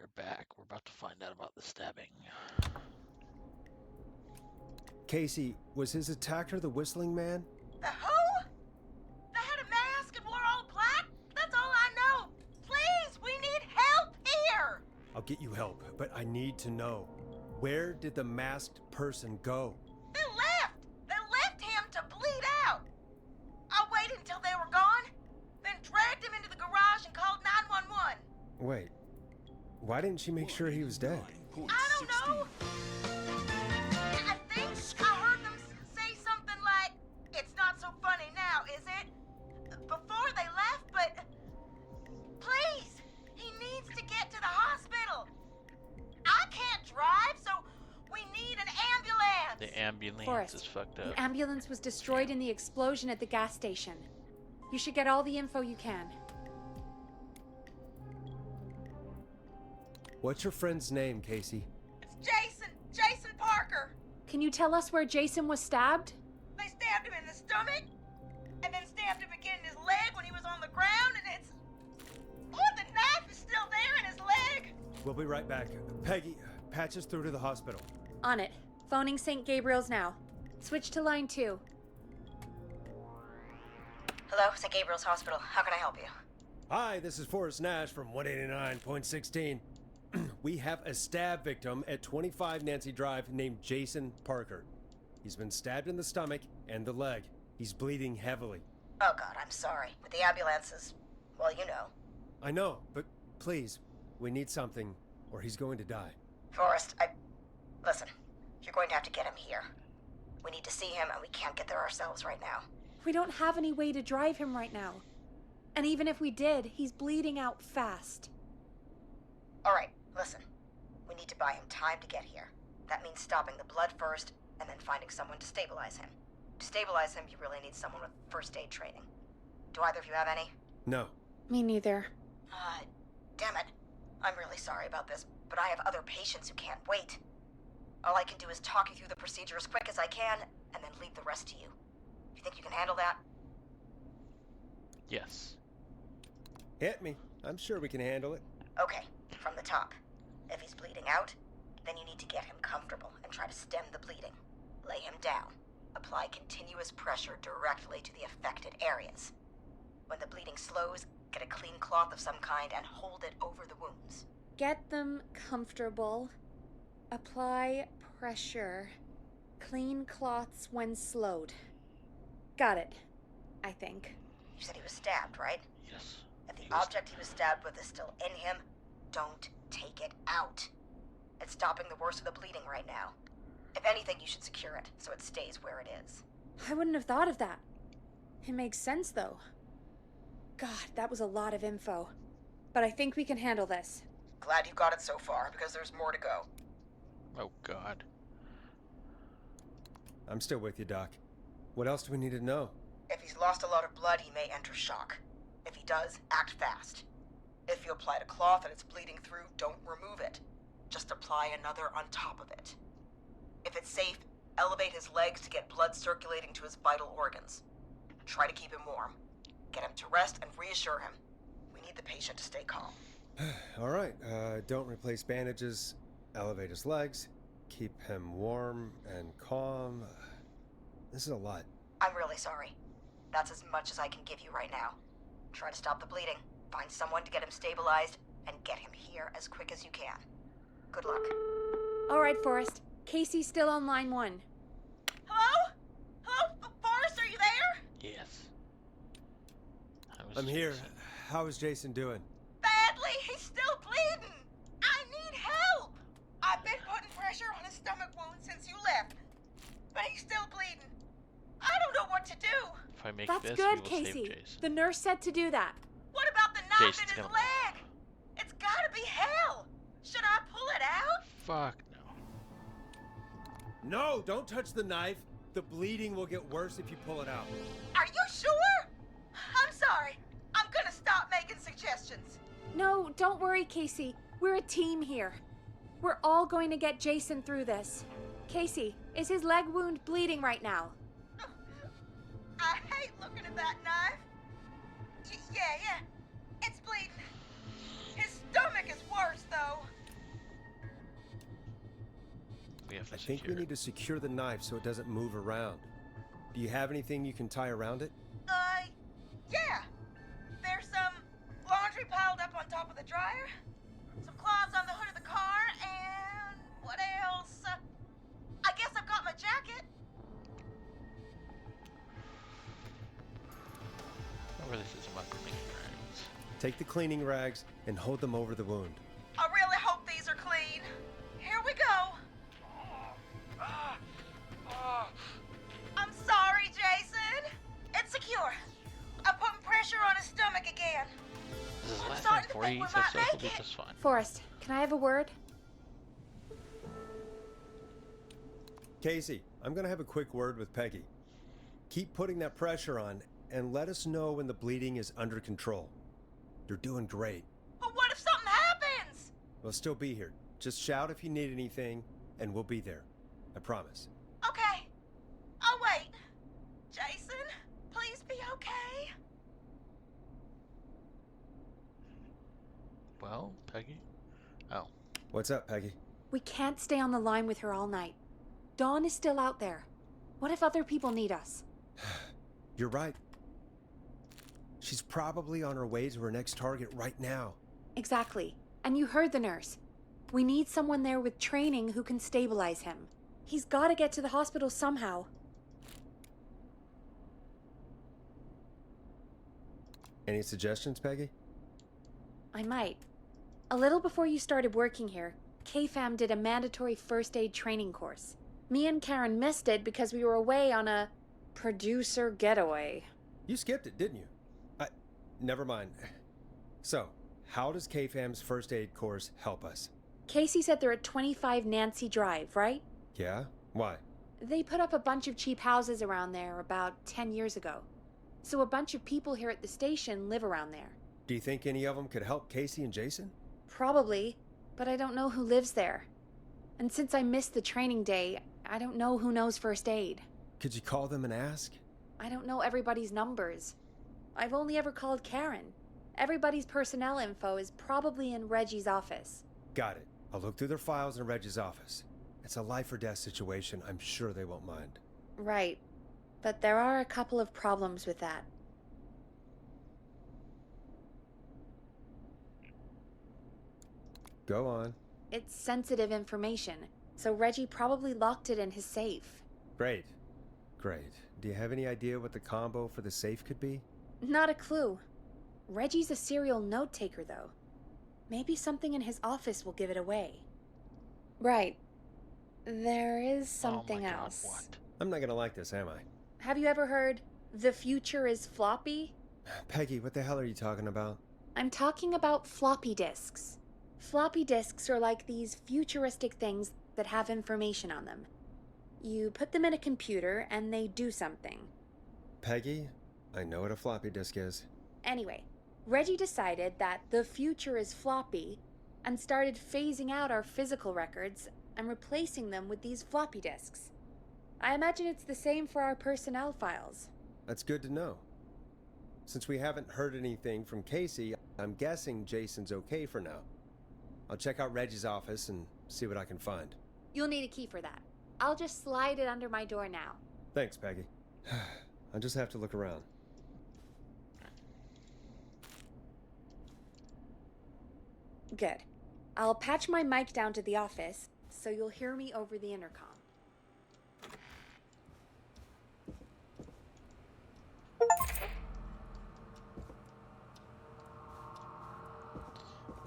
you're back. We're about to find out about the stabbing. Casey, was his attacker the Whistling Man? The who? They had a mask and wore all black? That's all I know. Please, we need help here. I'll get you help, but I need to know. Where did the masked person go? They left. They left him to bleed out. I waited until they were gone, then dragged him into the garage and called 911. Wait, why didn't she make sure he was dead? I don't know. I think I heard them say something like, "It's not so funny now, is it?" Before they left, but please, he needs to get to the hospital. I can't drive, so we need an ambulance. The ambulance Forrest, is fucked up. the ambulance was destroyed in the explosion at the gas station. You should get all the info you can. What's your friend's name, Casey? It's Jason Parker. Can you tell us where Jason was stabbed? They stabbed him in the stomach, and then stabbed him again in his leg when he was on the ground, and it's... Oh, the knife is still there in his leg! We'll be right back. Peggy, patch us through to the hospital. On it. Phoning St. Gabriel's now. Switch to line 2. Hello, St. Gabriel's Hospital. How can I help you? Hi, this is Forrest Nash from 189.16. We have a stab victim at 25 Nancy Drive named Jason Parker. He's been stabbed in the stomach and the leg. He's bleeding heavily. Oh, God, I'm sorry. With the ambulances, well, you know. I know, but please, we need something, or he's going to die. Forrest, Listen, you're going to have to get him here. We need to see him, and we can't get there ourselves right now. We don't have any way to drive him right now. And even if we did, he's bleeding out fast. All right, listen. We need to buy him time to get here. That means stopping the blood first, and then finding someone to stabilize him. To stabilize him, you really need someone with first aid training. Do either of you have any? No. Me neither. Damn it. I'm really sorry about this, but I have other patients who can't wait. All I can do is talk you through the procedure as quick as I can, and then leave the rest to you. You think you can handle that? Yes. Hit me. I'm sure we can handle it. Okay, from the top. If he's bleeding out, then you need to get him comfortable and try to stem the bleeding. Lay him down. Apply continuous pressure directly to the affected areas. When the bleeding slows, get a clean cloth of some kind and hold it over the wounds. Get them comfortable. Apply pressure. Clean cloths when slowed. Got it, I think. You said he was stabbed, right? Yes. If the object he was stabbed with is still in him, don't take it out. It's stopping the worst of the bleeding right now. If anything, you should secure it so it stays where it is. I wouldn't have thought of that. It makes sense, though. God, that was a lot of info. But I think we can handle this. Glad you got it so far, because there's more to go. Oh, God. I'm still with you, Doc. What else do we need to know? If he's lost a lot of blood, he may enter shock. If he does, act fast. If you applied a cloth and it's bleeding through, don't remove it. Just apply another on top of it. If it's safe, elevate his legs to get blood circulating to his vital organs. Try to keep him warm. Get him to rest and reassure him. We need the patient to stay calm. All right, don't replace bandages. Elevate his legs. Keep him warm and calm. This is a lot. I'm really sorry. That's as much as I can give you right now. Try to stop the bleeding, find someone to get him stabilized, and get him here as quick as you can. Good luck. All right, Forrest. Casey's still on line 1. Hello? Hello? Forrest, are you there? Yes. I'm here. How is Jason doing? Badly. He's still bleeding. I need help. I've been putting pressure on his stomach wound since you left, but he's still bleeding. I don't know what to do. If I make That's this, we good, will Casey. save Jason. The nurse said to do that. What about the knife Jason's in his gonna- leg? It's gotta be hell. Should I pull it out? Fuck no. No, don't touch the knife. The bleeding will get worse if you pull it out. Are you sure? I'm sorry. I'm gonna stop making suggestions. No, don't worry, Casey. We're a team here. We're all going to get Jason through this. Casey, is his leg wound bleeding right now? I hate looking at that knife. Yeah, it's bleeding. His stomach is worse, though. I think we need to secure the knife so it doesn't move around. Do you have anything you can tie around it? Yeah. There's some laundry piled up on top of the dryer, some cloths on the hood of the car, and what else? I guess I've got my jacket. Whatever this is about cleaning rags. Take the cleaning rags and hold them over the wound. I really hope these are clean. Here we go. I'm sorry, Jason. It's secure. I'm putting pressure on his stomach again. This is the I'm last starting thing to for think you, we so might this will make be it. just fine. Forrest, can I have a word? Casey, I'm gonna have a quick word with Peggy. Keep putting that pressure on and let us know when the bleeding is under control. You're doing great. But what if something happens? We'll still be here. Just shout if you need anything, and we'll be there. I promise. Okay. I'll wait. Jason, please be okay. Well, Peggy? Oh. What's up, Peggy? We can't stay on the line with her all night. Dawn is still out there. What if other people need us? You're right. She's probably on her way to her next target right now. Exactly. And you heard the nurse. We need someone there with training who can stabilize him. He's got to get to the hospital somehow. Any suggestions, Peggy? I might. A little before you started working here, KFAM did a mandatory first aid training course. Me and Karen missed it because we were away on a producer getaway. You skipped it, didn't you? Never mind. So, how does KFAM's first aid course help us? Casey said they're at 25 Nancy Drive, right? Yeah? Why? They put up a bunch of cheap houses around there about 10 years ago. So a bunch of people here at the station live around there. Do you think any of them could help Casey and Jason? Probably, but I don't know who lives there. And since I missed the training day, I don't know who knows first aid. Could you call them and ask? I don't know everybody's numbers. I've only ever called Karen. Everybody's personnel info is probably in Reggie's office. Got it. I'll look through their files in Reggie's office. It's a life or death situation. I'm sure they won't mind. Right. But there are a couple of problems with that. Go on. It's sensitive information, so Reggie probably locked it in his safe. Great. Great. Do you have any idea what the combo for the safe could be? Not a clue. Reggie's a serial note taker, though. Maybe something in his office will give it away. Right. There is something Oh my God, else. what? I'm not gonna like this, am I? Have you ever heard, the future is floppy? Peggy, what the hell are you talking about? I'm talking about floppy disks. Floppy disks are like these futuristic things that have information on them. You put them in a computer and they do something. Peggy, I know what a floppy disk is. Anyway, Reggie decided that the future is floppy and started phasing out our physical records and replacing them with these floppy disks. I imagine it's the same for our personnel files. That's good to know. Since we haven't heard anything from Casey, I'm guessing Jason's okay for now. I'll check out Reggie's office and see what I can find. You'll need a key for that. I'll just slide it under my door now. Thanks, Peggy. I'll just have to look around. Good. I'll patch my mic down to the office, so you'll hear me over the intercom.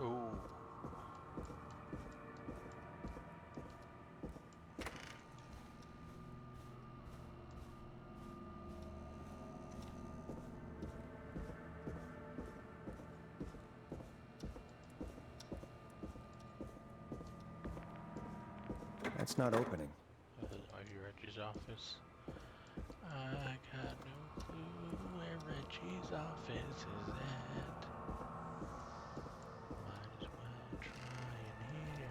Ooh. That's not opening. Are you Reggie's office? I got no clue where Reggie's office is at. Might as well try in here.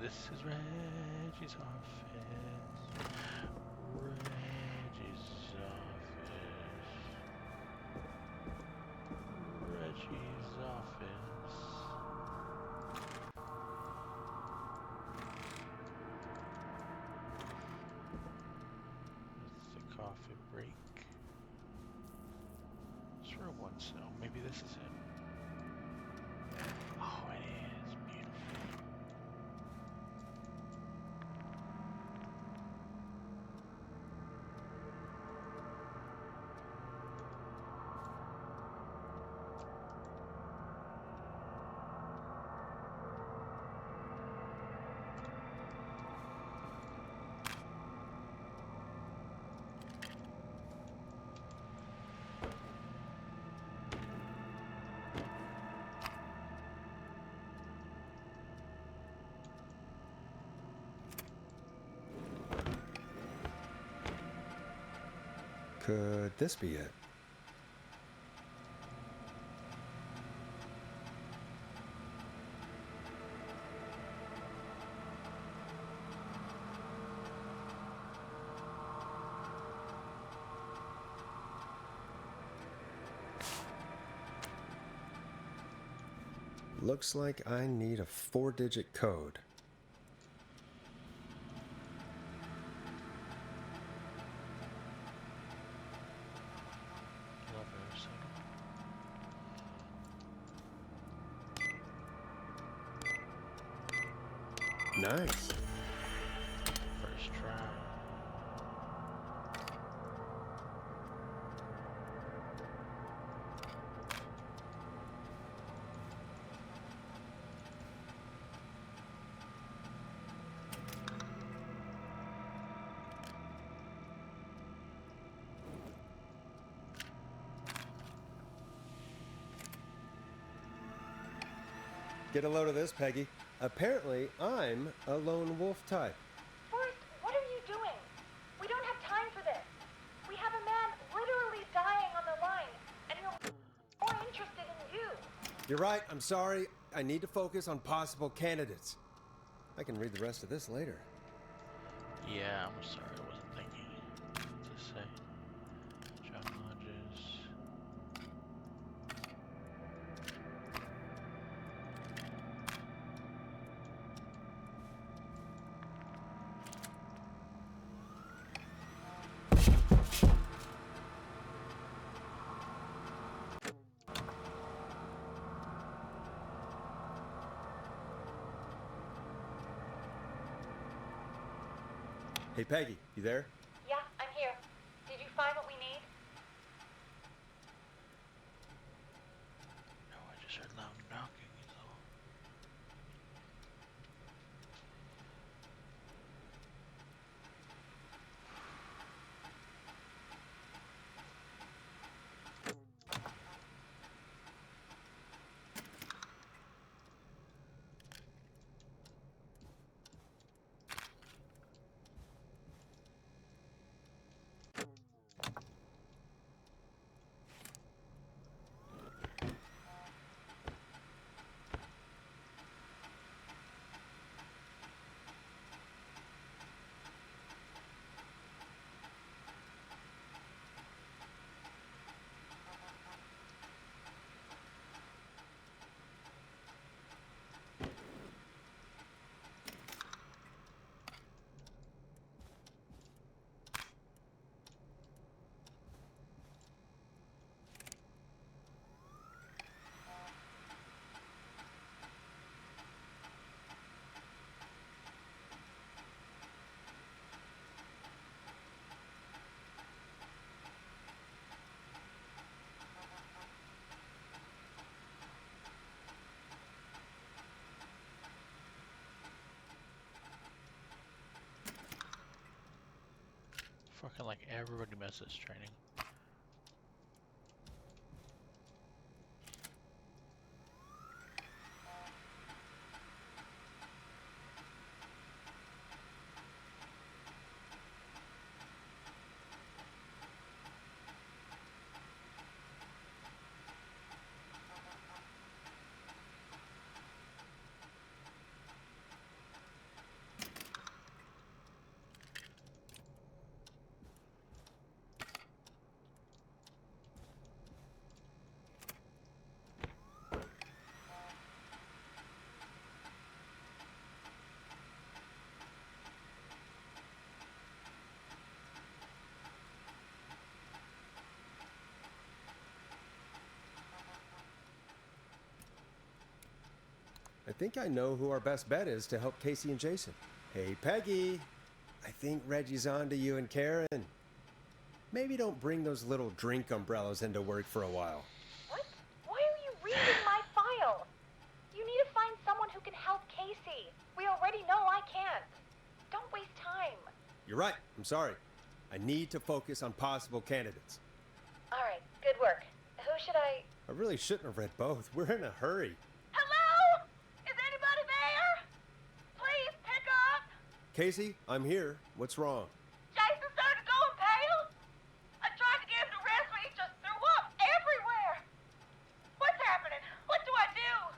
This is Reggie's office. Reggie's office. Reggie's office. It's the coffee break. It's for one cell. Maybe this is it. Oh, it is beautiful. Could this be it? Looks like I need a 4-digit code. Nice. First try. Get a load of this, Peggy. Apparently, I'm a lone wolf type. Forrest, what are you doing? We don't have time for this. We have a man literally dying on the line, and we're more interested in you. You're right, I'm sorry. I need to focus on possible candidates. I can read the rest of this later. Yeah, I'm sorry, I wasn't thinking what to say. John Hodges. Hey, Peggy, you there? Yeah, I'm here. Did you find what we need? No, I just heard loud knocking, is all. Fucking like everybody misses training. think I know who our best bet is to help Casey and Jason. Hey, Peggy. I think Reggie's on to you and Karen. Maybe don't bring those little drink umbrellas into work for a while. What? Why are you reading my file? You need to find someone who can help Casey. We already know I can't. Don't waste time. You're right. I'm sorry. I need to focus on possible candidates. All right, good work. Who should I... I really shouldn't have read both. We're in a hurry. Hello? Is anybody there? Please pick up. Casey, I'm here. What's wrong? Jason started going pale. I tried to get him to rest, but he just threw up everywhere. What's happening? What do I do?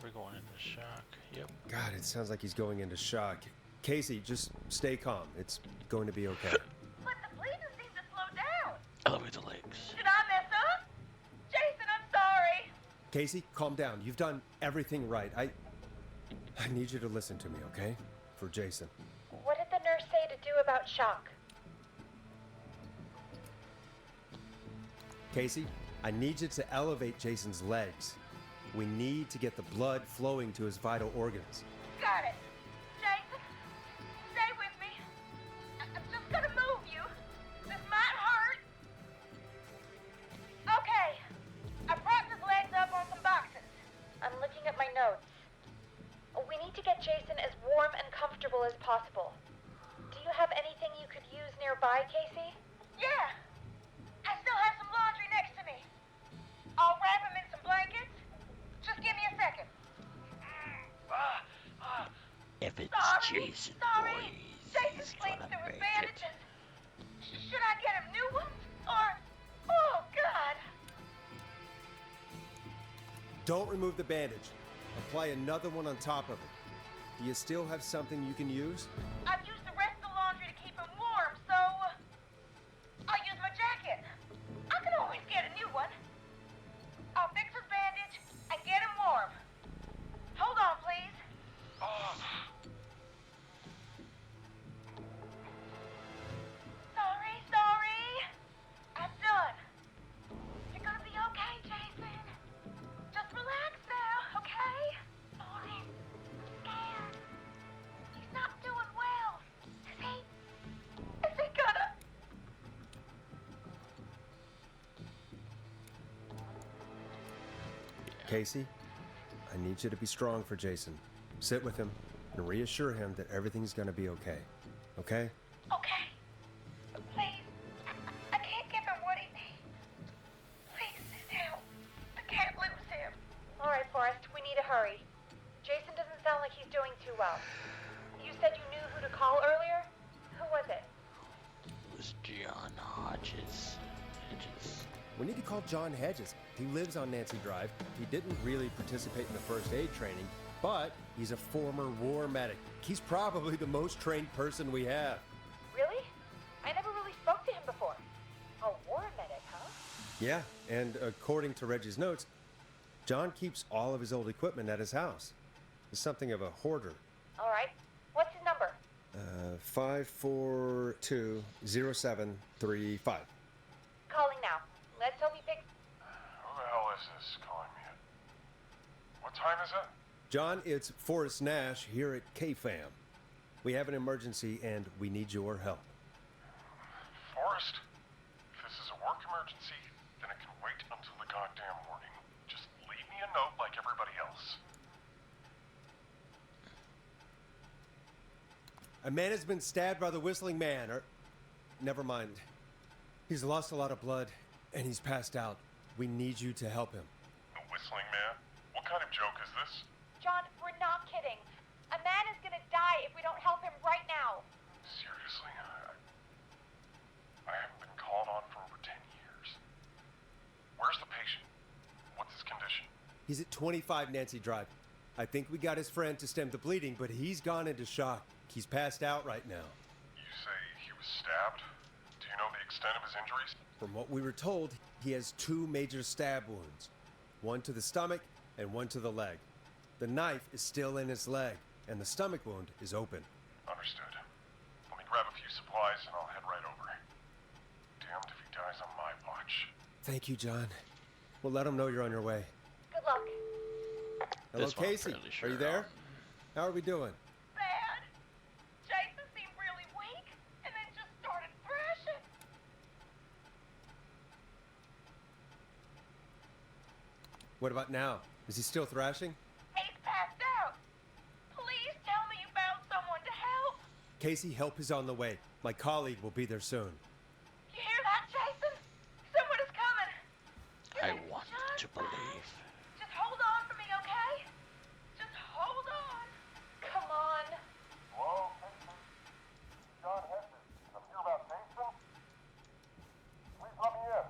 We're going into shock. Yep. God, it sounds like he's going into shock. Casey, just stay calm. It's going to be okay. But the bleeding seems to slow down. Elevate the legs. Did I mess up? Jason, I'm sorry. Casey, calm down. You've done everything right. I need you to listen to me, okay? For Jason. What did the nurse say to do about shock? Casey, I need you to elevate Jason's legs. We need to get the blood flowing to his vital organs. Got it. Jason, stay with me. I'm just gonna move you. This might hurt. Okay. I propped his legs up on some boxes. I'm looking at my notes. We need to get Jason as warm and comfortable as possible. Do you have anything you could use nearby, Casey? Yeah. I still have some laundry next to me. I'll wrap him in some blankets. Just give me a second. If it's Jason, Sorry. boys, Jason he's sleeps gonna through his make it. bandages. Should I get him new ones? Or... Oh, God. Don't remove the bandage. Apply another one on top of it. Do you still have something you can use? I've used the rest of the laundry to keep him warm, so... I'll use my jacket. I can always get a new one. I'll fix his bandage and get him warm. Hold on, please. Sorry. I'm done. You're gonna be okay, Jason. Just relax now, okay? Sorry. Scared. He's not doing well. Is he? Is he gonna... Casey, I need you to be strong for Jason. Sit with him and reassure him that everything's gonna be okay. Okay? Okay. Please. I can't give him what he needs. Please sit down. I can't lose him. All right, Forrest. We need to hurry. Jason doesn't sound like he's doing too well. You said you knew who to call earlier? Who was it? It was John Hodges. We need to call John Hedges. He lives on Nancy Drive. He didn't really participate in the first aid training, but he's a former war medic. He's probably the most trained person we have. Really? I never really spoke to him before. A war medic, huh? Yeah, and according to Reggie's notes, John keeps all of his old equipment at his house. He's something of a hoarder. All right. What's his number? 5420735. Calling now. Let's hope he picks... Who the hell is this calling me at? What time is it? John, it's Forrest Nash here at KFAM. We have an emergency and we need your help. Forrest? If this is a work emergency, then it can wait until the goddamn morning. Just leave me a note like everybody else. A man has been stabbed by the Whistling Man, or... Never mind. He's lost a lot of blood, and he's passed out. We need you to help him. The Whistling Man? What kind of joke is this? John, we're not kidding. A man is gonna die if we don't help him right now. Seriously, I haven't been called on for over 10 years. Where's the patient? What's his condition? He's at 25 Nancy Drive. I think we got his friend to stem the bleeding, but he's gone into shock. He's passed out right now. You say he was stabbed? Do you know the extent of his injuries? From what we were told, he has 2 major stab wounds. One to the stomach and one to the leg. The knife is still in his leg, and the stomach wound is open. Understood. Let me grab a few supplies and I'll head right over. Damned if he dies on my watch. Thank you, John. We'll let him know you're on your way. Good luck. Hello, This one I'm Casey. fairly Are sure you there? on. How are we doing? Bad. Jason seemed really weak and then just started thrashing. What about now? Is he still thrashing? He's passed out. Please tell me you found someone to help. Casey, help is on the way. My colleague will be there soon. You hear that, Jason? Someone is coming. I You're want to just- believe. Just hold on for me, okay? Just hold on. Come on. Hello, Casey. John Hedges. I'm here about Jason. Please let me in.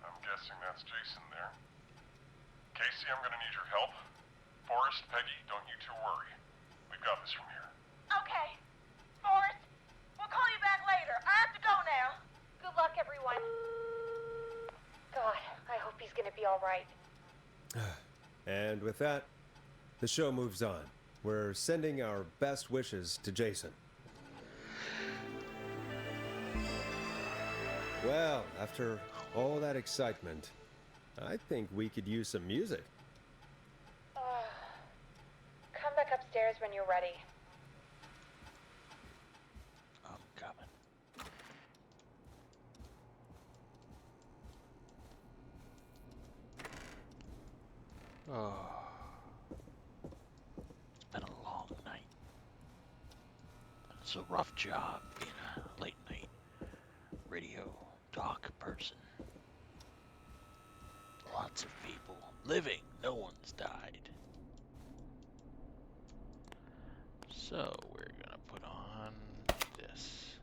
I'm guessing that's Jason there. Casey, I'm gonna need your help. Forrest, Peggy, don't you two worry. We've got this from here. Okay. Forrest, we'll call you back later. I have to go now. Good luck, everyone. God, I hope he's gonna be all right. And with that, the show moves on. We're sending our best wishes to Jason. Well, after all that excitement, I think we could use some music. Come back upstairs when you're ready. I'm coming. Oh. It's been a long night. It's a rough job being a late night radio talk person. Lots of people living, no one's died. So we're gonna put on this.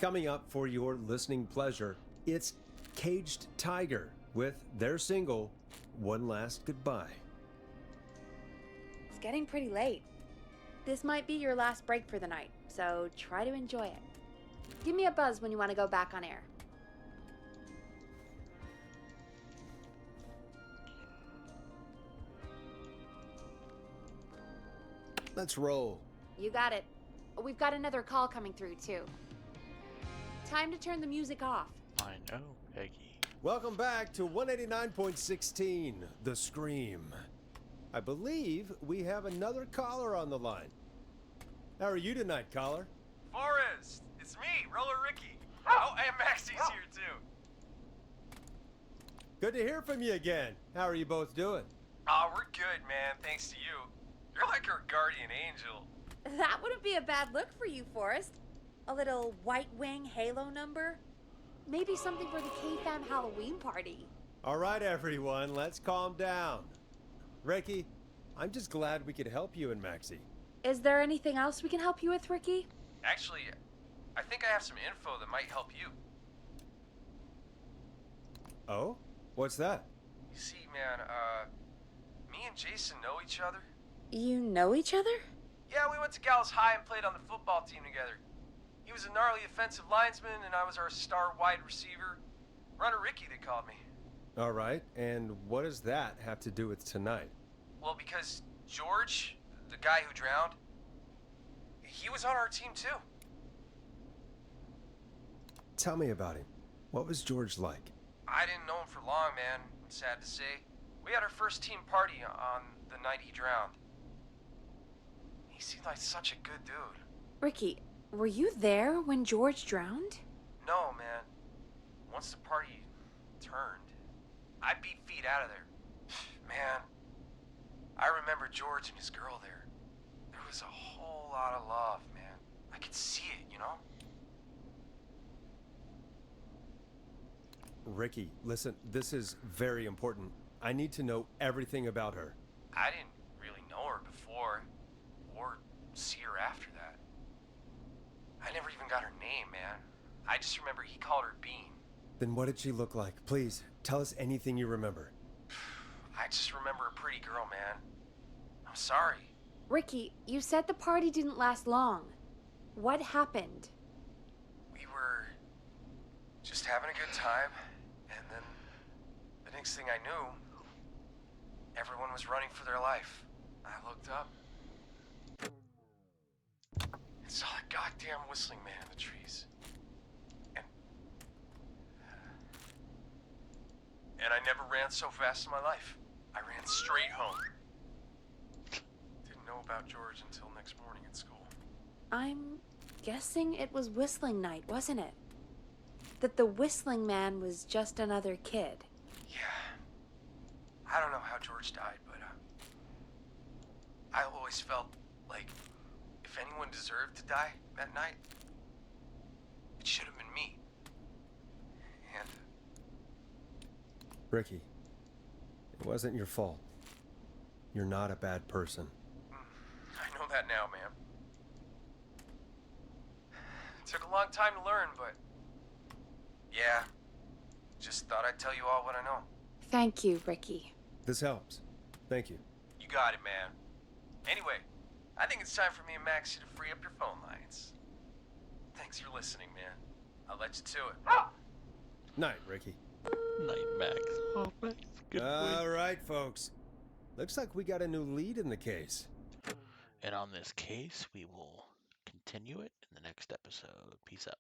Coming up for your listening pleasure, it's Caged Tiger with their single, One Last Goodbye. It's getting pretty late. This might be your last break for the night, so try to enjoy it. Give me a buzz when you want to go back on air. Let's roll. You got it. We've got another call coming through, too. Time to turn the music off. I know, Peggy. Welcome back to 189.16, The Scream. I believe we have another caller on the line. How are you tonight, caller? Forrest, it's me, Roller Ricky. Oh, and Maxie's here too. Good to hear from you again. How are you both doing? Aw, we're good, man, thanks to you. You're like our guardian angel. That wouldn't be a bad look for you, Forrest. A little White Wing Halo number? Maybe something for the K-Fam Halloween party. All right, everyone, let's calm down. Ricky, I'm just glad we could help you and Maxie. Is there anything else we can help you with, Ricky? Actually, I think I have some info that might help you. Oh? What's that? You see, man, me and Jason know each other. You know each other? Yeah, we went to Gallows High and played on the football team together. He was a gnarly offensive linesman, and I was our star wide receiver. Runner Ricky, they called me. All right, and what does that have to do with tonight? Well, because George, the guy who drowned, he was on our team too. Tell me about him. What was George like? I didn't know him for long, man. Sad to say. We had our first team party on the night he drowned. He seemed like such a good dude. Ricky, were you there when George drowned? No, man. Once the party turned, I beat feet out of there. Man, I remember George and his girl there. There was a whole lot of love, man. I could see it, you know? Ricky, listen, this is very important. I need to know everything about her. I didn't really know her before, or see her after that. I never even got her name, man. I just remember he called her Bean. Then what did she look like? Please, tell us anything you remember. I just remember a pretty girl, man. I'm sorry. Ricky, you said the party didn't last long. What happened? We were just having a good time, and then the next thing I knew, everyone was running for their life. I looked up and saw a goddamn whistling man in the trees. And And I never ran so fast in my life. I ran straight home. Didn't know about George until next morning at school. I'm guessing it was whistling night, wasn't it? That the whistling man was just another kid. Yeah. I don't know how George died, but I always felt like if anyone deserved to die that night, it should have been me. And Ricky, it wasn't your fault. You're not a bad person. I know that now, man. It took a long time to learn, but yeah, just thought I'd tell you all what I know. Thank you, Ricky. This helps. Thank you. You got it, man. Anyway, I think it's time for me and Maxie to free up your phone lines. Thanks for listening, man. I'll let you to it. Night, Ricky. Night, Max. Oh, Max. Good All boy. right, folks. Looks like we got a new lead in the case. And on this case, we will continue it in the next episode. Peace out.